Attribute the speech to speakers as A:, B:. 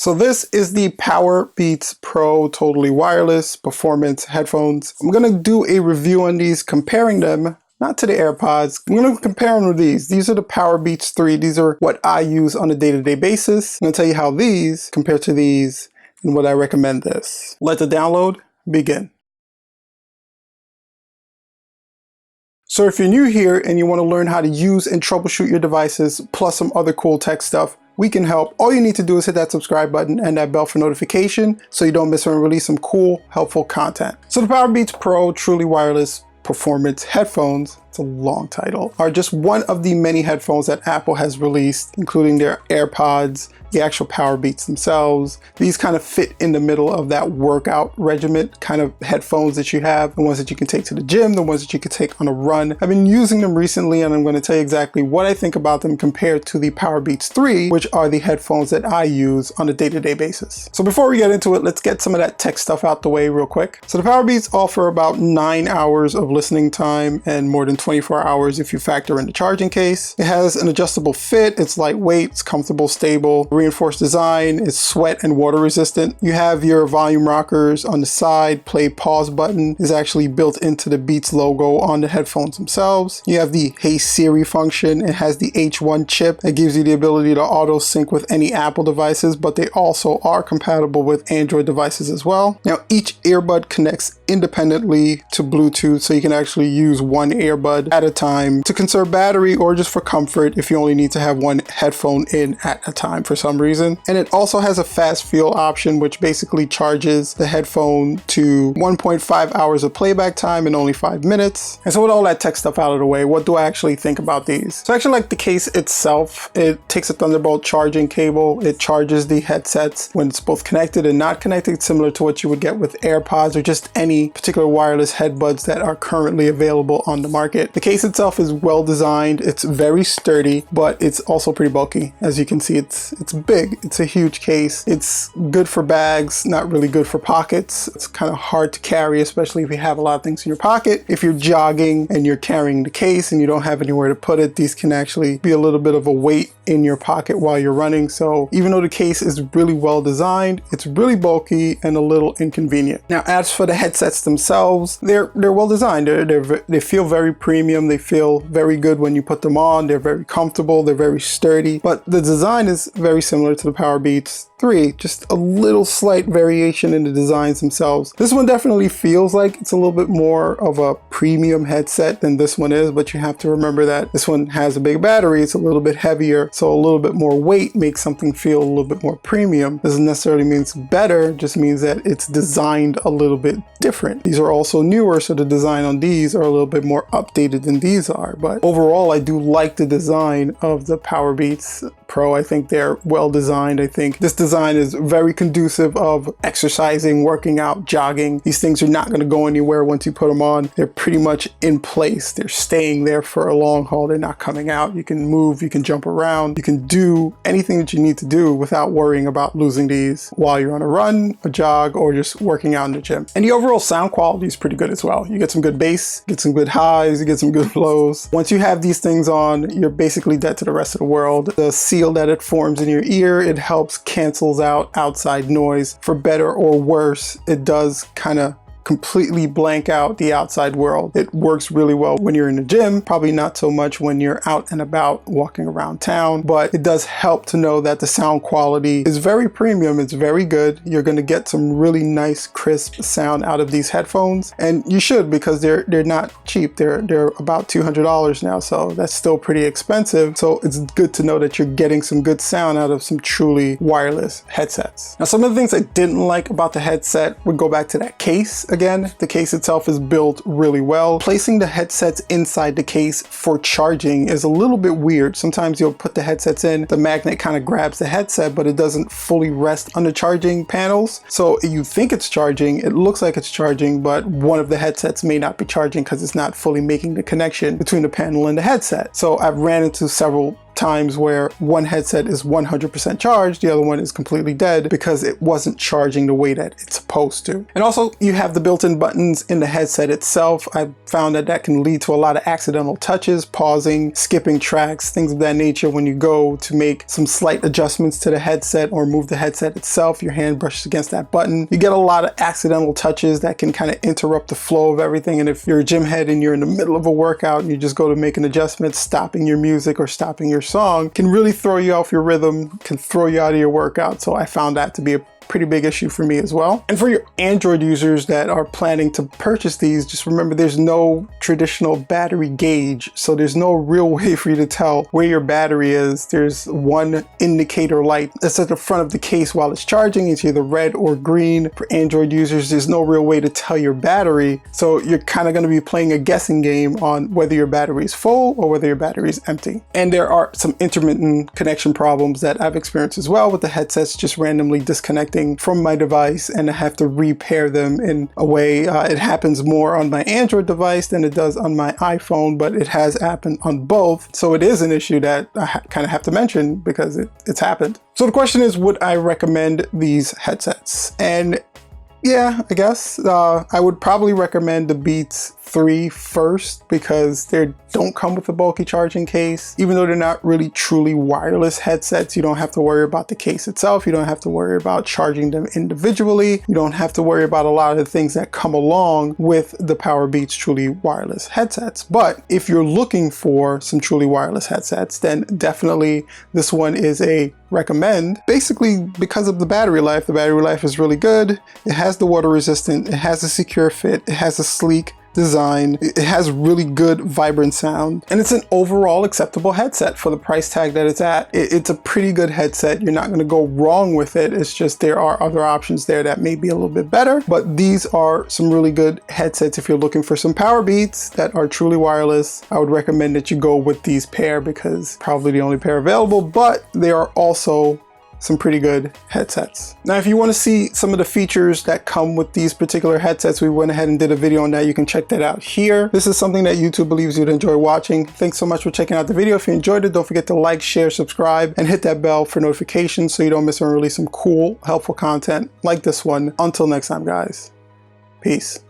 A: So this is the Powerbeats Pro totally wireless performance headphones. I'm gonna do a review on these, comparing them not to the AirPods. I'm gonna compare them with these. These are the Powerbeats 3. These are what I use on a day-to-day basis. I'm gonna tell you how these compare to these and what I recommend this. Let the download begin. So if you're new here and you want to learn how to use and troubleshoot your devices, plus some other cool tech stuff, we can help. All you need to do is hit that subscribe button and that bell for notification so you don't miss when we release some cool, helpful content. So the Powerbeats Pro truly wireless performance headphones, it's a long title, are just one of the many headphones that Apple has released, including their AirPods, the actual Powerbeats themselves. These kind of fit in the middle of that workout regimen kind of headphones that you have, the ones that you can take to the gym, the ones that you can take on a run. I've been using them recently and I'm going to tell you exactly what I think about them compared to the Powerbeats 3, which are the headphones that I use on a day-to-day basis. So before we get into it, let's get some of that tech stuff out the way real quick. So the Powerbeats offer about 9 hours of listening time and more than 24 hours if you factor in the charging case. It has an adjustable fit, it's lightweight, it's comfortable, stable, reinforced design, it's sweat and water resistant. You have your volume rockers on the side. Play pause button is actually built into the Beats logo on the headphones themselves. You have the Hey Siri function. It has the H1 chip that gives you the ability to auto sync with any Apple devices, but they also are compatible with Android devices as well. Now each earbud connects independently to Bluetooth, so you can actually use one earbud at a time to conserve battery or just for comfort if you only need to have one headphone in at a time for some reason. And it also has a fast fuel option, which basically charges the headphone to 1.5 hours of playback time in only 5 minutes. And so with all that tech stuff out of the way, what do I actually think about these? So I actually like the case itself. It takes a Thunderbolt charging cable. It charges the headsets when it's both connected and not connected, similar to what you would get with AirPods or just any particular wireless headbuds that are currently available on the market. The case itself is well designed. It's very sturdy, but it's also pretty bulky. As you can see, it's big. It's a huge case. It's good for bags, not really good for pockets. It's kind of hard to carry, especially if you have a lot of things in your pocket. If you're jogging and you're carrying the case and you don't have anywhere to put it, these can actually be a little bit of a weight in your pocket while you're running. So even though the case is really well designed, it's really bulky and a little inconvenient. Now, as for the headsets themselves, they're well designed. They feel very premium. They feel very good when you put them on. They're very comfortable. They're very sturdy. But the design is very similar to the Powerbeats 3, just a little slight variation in the designs themselves. This one definitely feels like it's a little bit more of a premium headset than this one is, but you have to remember that this one has a big battery. It's a little bit heavier, so a little bit more weight makes something feel a little bit more premium. Doesn't necessarily mean it's better, just means that it's designed a little bit different. These are also newer, so the design on these are a little bit more updated than these are, but overall I do like the design of the Powerbeats Pro. I think they're well designed. I think this design is very conducive of exercising, working out, jogging. These things are not going to go anywhere once you put them on. They're pretty much in place. They're staying there for a long haul. They're not coming out. You can move, you can jump around, you can do anything that you need to do without worrying about losing these while you're on a run, a jog, or just working out in the gym. And the overall sound quality is pretty good as well. You get some good bass, get some good highs, you get some good lows. Once you have these things on, you're basically dead to the rest of the world. The seal that it forms in your ear, it helps cancels out outside noise. For better or worse, it does kind of completely blank out the outside world. It works really well when you're in the gym, probably not so much when you're out and about walking around town, but it does help to know that the sound quality is very premium. It's very good. You're going to get some really nice crisp sound out of these headphones, and you should, because they're not cheap. They're about $200 now, so that's still pretty expensive. So it's good to know that you're getting some good sound out of some truly wireless headsets. Now, some of the things I didn't like about the headset would go back to that case. Again, the case itself is built really well. Placing the headsets inside the case for charging is a little bit weird. Sometimes you'll put the headsets in, the magnet kind of grabs the headset, but it doesn't fully rest on the charging panels. So you think it's charging, it looks like it's charging, but one of the headsets may not be charging because it's not fully making the connection between the panel and the headset. So I've ran into several times where one headset is 100% charged, the other one is completely dead because it wasn't charging the way that it's supposed to. And also, you have the built-in buttons in the headset itself. I've found that that can lead to a lot of accidental touches, pausing, skipping tracks, things of that nature. When you go to make some slight adjustments to the headset or move the headset itself, your hand brushes against that button. You get a lot of accidental touches that can kind of interrupt the flow of everything. And if you're a gym head and you're in the middle of a workout and you just go to make an adjustment, stopping your music or stopping your song can really throw you off your rhythm, can throw you out of your workout. So I found that to be a pretty big issue for me as well. And for your Android users that are planning to purchase these, just remember there's no traditional battery gauge. So there's no real way for you to tell where your battery is. There's one indicator light that's at the front of the case while it's charging. It's either red or green. For Android users, there's no real way to tell your battery. So you're kind of going to be playing a guessing game on whether your battery is full or whether your battery is empty. And there are some intermittent connection problems that I've experienced as well with the headsets just randomly disconnecting from my device, and I have to repair them in a way. It happens more on my Android device than it does on my iPhone, but it has happened on both. So it is an issue that I kind of have to mention because it's happened. So the question is, would I recommend these headsets? And yeah, I guess I would probably recommend the Beats 3 first because they don't come with a bulky charging case. Even though they're not really truly wireless headsets, you don't have to worry about the case itself. You don't have to worry about charging them individually. You don't have to worry about a lot of the things that come along with the Powerbeats truly wireless headsets. But if you're looking for some truly wireless headsets, then definitely this one is a recommend. Basically, because of the battery life. The battery life is really good. It has the water resistant, it has a secure fit, it has a sleek design, it has really good vibrant sound, and it's an overall acceptable headset for the price tag that it's at. It's a pretty good headset. You're not going to go wrong with it. It's just there are other options there that may be a little bit better, but these are some really good headsets. If you're looking for some Powerbeats that are truly wireless, I would recommend that you go with these pair because probably the only pair available, but they are also some pretty good headsets. Now, if you want to see some of the features that come with these particular headsets, we went ahead and did a video on that. You can check that out here. This is something that YouTube believes you'd enjoy watching. Thanks so much for checking out the video. If you enjoyed it, don't forget to like, share, subscribe, and hit that bell for notifications so you don't miss when I release some cool, helpful content like this one. Until next time, guys. Peace.